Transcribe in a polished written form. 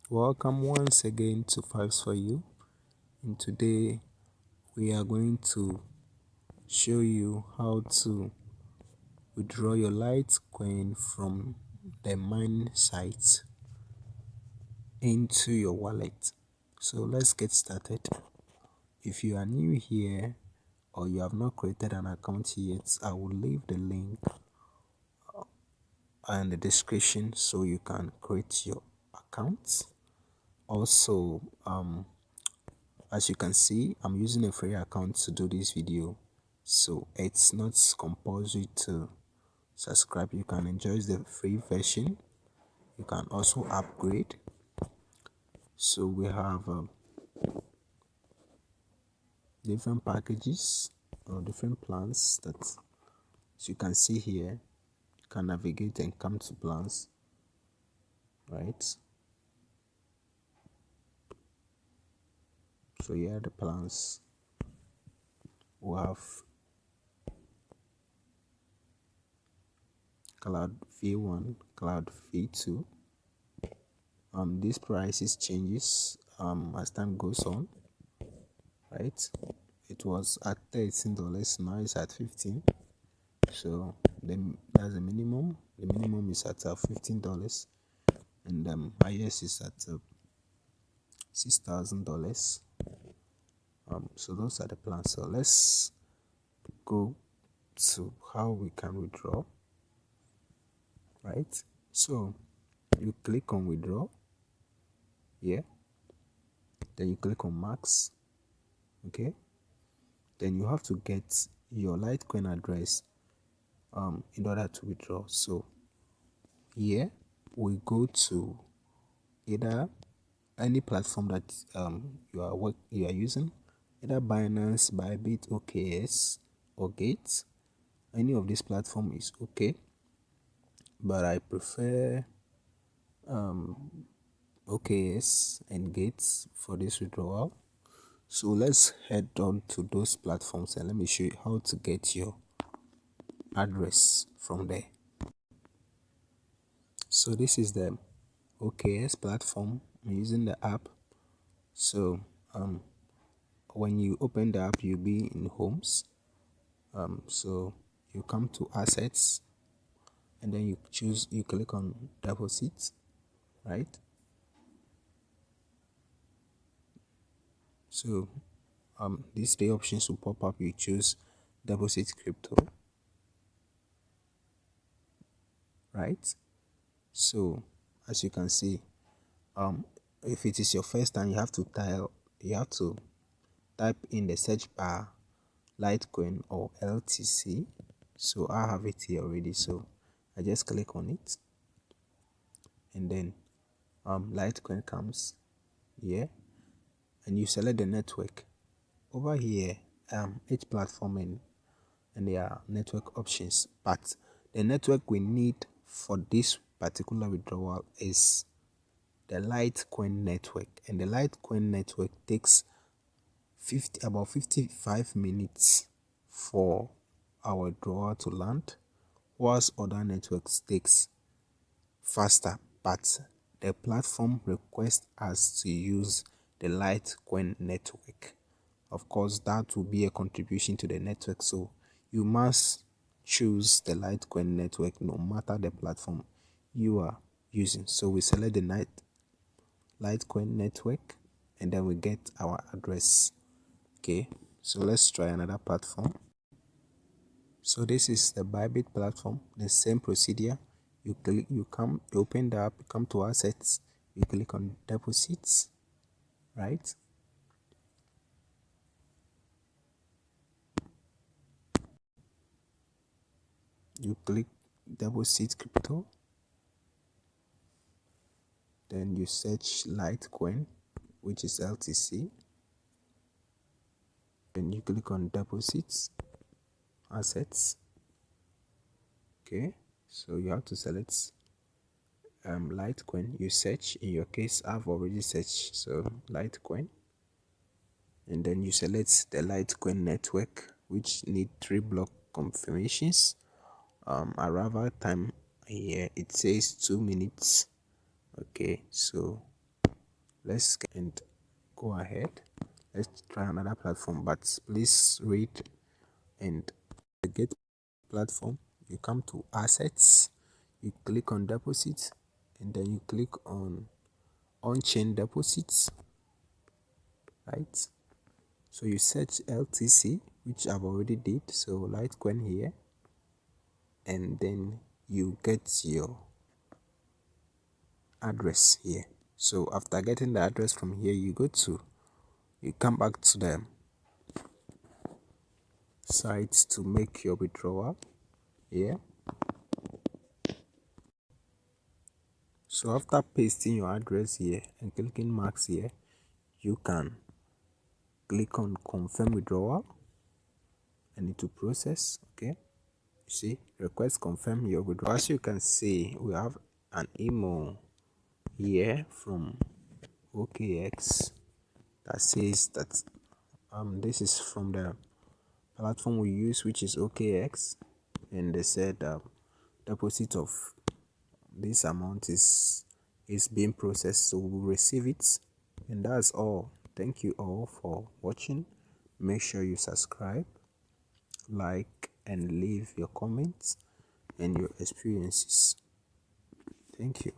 Welcome once again to Fives for You, and today we are going to show you how to withdraw your Litecoin from the mine site into your wallet. So let's get started. If you are new here or you have not created an account yet, I will leave the link in the description so you can create your account. Also, as you can see, I'm using a free account to do this video, so it's not compulsory to subscribe. You can enjoy the free version. You can also upgrade. So we have different packages or different plans that, as you can see here, you can navigate and come to plans, right? So here are the plans. We have Cloud V1, Cloud V2. This prices changes as time goes on, right? It was at $13, now it's at 15. So that's the minimum. The minimum is at $15, and highest is at $6,000. So those are the plans. So let's go to how we can withdraw, right? So you click on withdraw here, then you click on max, okay? Then you have to get your Litecoin address in order to withdraw. So here we go to either any platform that you are using, either Binance, Bybit, OKS, or Gate. Any of this platform is okay, but I prefer OKS and Gates for this withdrawal. So let's head on to those platforms and let me show you how to get your address from there. So this is the OKS platform. I'm using the app. So when you open the app, you'll be in homes. So you come to assets, and then you click on deposit, right? So these three options will pop up. You choose deposit crypto, right? So as you can see, if it is your first time, you have to type in the search bar Litecoin or LTC. So I have it here already, so I just click on it, and then Litecoin comes here, and you select the network. Over here, each platform and their network options, but the network we need for this particular withdrawal is the Litecoin network, and the Litecoin network takes about 55 minutes for our withdrawal to land, whilst other networks takes faster, but the platform requests us to use the Litecoin network. Of course, that will be a contribution to the network, so you must choose the Litecoin network no matter the platform you are using. So we select the Litecoin network, and then we get our address. Okay, so let's try another platform. So this is the Bybit platform. The same procedure. You open the app, come to assets, you click on deposits, right? You click deposit crypto, then you search Litecoin, which is LTC, then you click on deposits, assets. Okay, so you have to select Litecoin. You search. In your case, I've already searched, so Litecoin, and then you select the Litecoin network, which need 3 block confirmations. Arrival time here, it says 2 minutes. Okay, so let's and go ahead. Let's try another platform, but please read. And the get platform, you come to assets, you click on deposits, and then you click on chain deposits, right? So you search LTC, which I've already did, so Litecoin here, and then you get your address here. So after getting the address from here, you come back to the site to make your withdrawal here. So after pasting your address here and clicking marks here, you can click on confirm withdrawal and it will process. Okay, you see, request confirm your withdrawal. As you can see, we have an email here from OKX that says that this is from the platform we use, which is OKX, and they said deposit of this amount is being processed, so we'll receive it. And that's all. Thank you all for watching. Make sure you subscribe, like, and leave your comments and your experiences. Thank you.